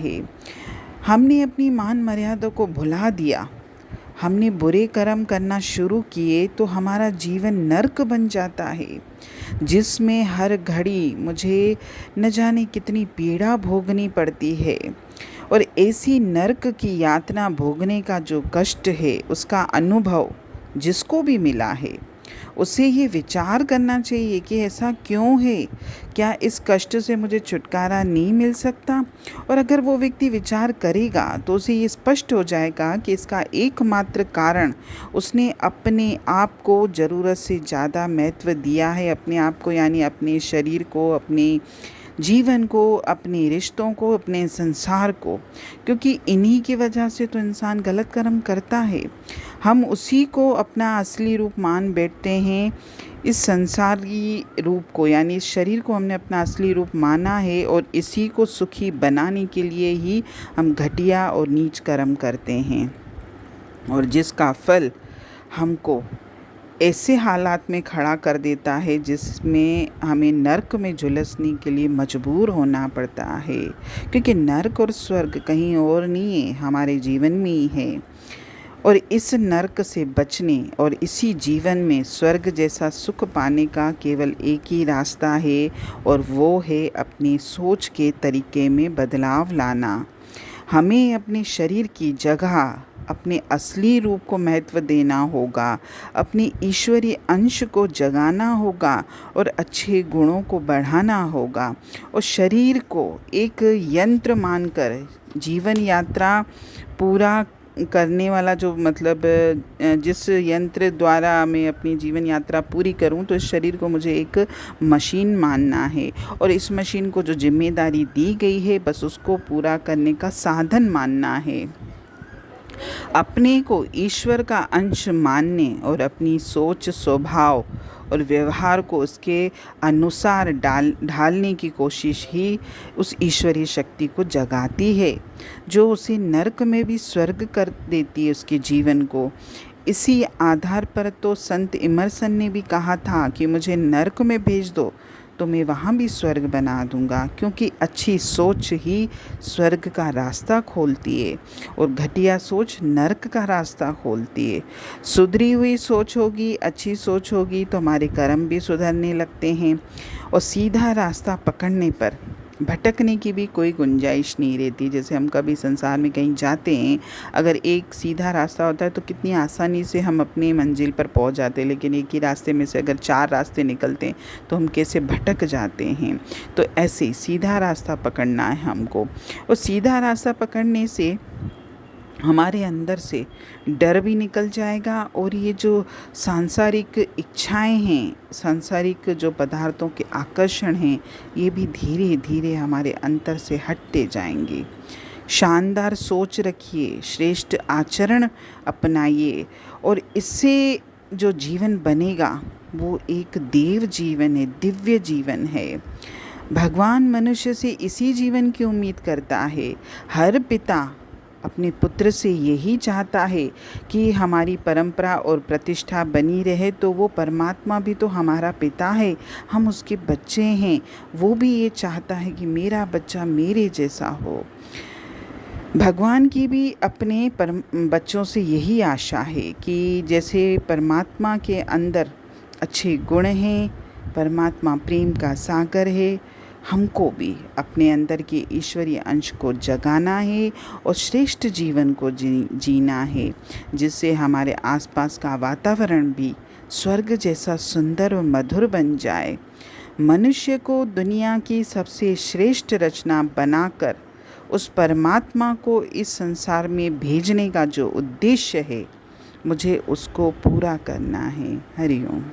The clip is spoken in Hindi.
है। हमने अपनी मान मर्यादा को भुला दिया, हमने बुरे कर्म करना शुरू किए तो हमारा जीवन नर्क बन जाता है, जिसमें हर घड़ी मुझे न जाने कितनी पीड़ा भोगनी पड़ती है। और ऐसी नर्क की यातना भोगने का जो कष्ट है, उसका अनुभव जिसको भी मिला है उसे ये विचार करना चाहिए कि ऐसा क्यों है, क्या इस कष्ट से मुझे छुटकारा नहीं मिल सकता। और अगर वो व्यक्ति विचार करेगा तो उसे ये स्पष्ट हो जाएगा कि इसका एकमात्र कारण उसने अपने आप को ज़रूरत से ज़्यादा महत्व दिया है, अपने आप को यानी अपने शरीर को, अपने जीवन को, अपने रिश्तों को, अपने संसार को, क्योंकि इन्हीं की वजह से तो इंसान गलत कर्म करता है। हम उसी को अपना असली रूप मान बैठते हैं। इस संसारी रूप को यानी इस शरीर को हमने अपना असली रूप माना है और इसी को सुखी बनाने के लिए ही हम घटिया और नीच कर्म करते हैं, और जिसका फल हमको ऐसे हालात में खड़ा कर देता है जिसमें हमें नर्क में झुलसने के लिए मजबूर होना पड़ता है, क्योंकि नर्क और स्वर्ग कहीं और नहीं है, हमारे जीवन में ही है। और इस नर्क से बचने और इसी जीवन में स्वर्ग जैसा सुख पाने का केवल एक ही रास्ता है, और वो है अपनी सोच के तरीके में बदलाव लाना। हमें अपने शरीर की जगह अपने असली रूप को महत्व देना होगा, अपने ईश्वरीय अंश को जगाना होगा और अच्छे गुणों को बढ़ाना होगा, और शरीर को एक यंत्र मानकर जीवन यात्रा पूरा करने वाला जो मतलब जिस यंत्र द्वारा मैं अपनी जीवन यात्रा पूरी करूं, तो इस शरीर को मुझे एक मशीन मानना है, और इस मशीन को जो जिम्मेदारी दी गई है बस उसको पूरा करने का साधन मानना है। अपने को ईश्वर का अंश मानने और अपनी सोच, स्वभाव और व्यवहार को उसके अनुसार ढालने की कोशिश ही उस ईश्वरीय शक्ति को जगाती है, जो उसे नरक में भी स्वर्ग कर देती है उसके जीवन को। इसी आधार पर तो संत इमर्सन ने भी कहा था कि मुझे नरक में भेज दो तो मैं वहाँ भी स्वर्ग बना दूंगा, क्योंकि अच्छी सोच ही स्वर्ग का रास्ता खोलती है और घटिया सोच नरक का रास्ता खोलती है। सुधरी हुई सोच होगी, अच्छी सोच होगी तो हमारे कर्म भी सुधरने लगते हैं, और सीधा रास्ता पकड़ने पर भटकने की भी कोई गुंजाइश नहीं रहती। जैसे हम कभी संसार में कहीं जाते हैं, अगर एक सीधा रास्ता होता है तो कितनी आसानी से हम अपनी मंजिल पर पहुंच जाते हैं, लेकिन एक ही रास्ते में से अगर 4 रास्ते निकलते हैं तो हम कैसे भटक जाते हैं। तो ऐसे सीधा रास्ता पकड़ना है हमको, और सीधा रास्ता पकड़ने से हमारे अंदर से डर भी निकल जाएगा, और ये जो सांसारिक इच्छाएं हैं, सांसारिक जो पदार्थों के आकर्षण हैं, ये भी धीरे धीरे हमारे अंतर से हटते जाएंगे। शानदार सोच रखिए, श्रेष्ठ आचरण अपनाइए, और इससे जो जीवन बनेगा वो एक देव जीवन है, दिव्य जीवन है। भगवान मनुष्य से इसी जीवन की उम्मीद करता है। हर पिता अपने पुत्र से यही चाहता है कि हमारी परंपरा और प्रतिष्ठा बनी रहे, तो वो परमात्मा भी तो हमारा पिता है, हम उसके बच्चे हैं। वो भी ये चाहता है कि मेरा बच्चा मेरे जैसा हो। भगवान की भी अपने बच्चों से यही आशा है कि जैसे परमात्मा के अंदर अच्छे गुण हैं, परमात्मा प्रेम का सागर है, हमको भी अपने अंदर के ईश्वरीय अंश को जगाना है और श्रेष्ठ जीवन को जीना है, जिससे हमारे आसपास का वातावरण भी स्वर्ग जैसा सुंदर और मधुर बन जाए। मनुष्य को दुनिया की सबसे श्रेष्ठ रचना बनाकर उस परमात्मा को इस संसार में भेजने का जो उद्देश्य है, मुझे उसको पूरा करना है। हरि ओम।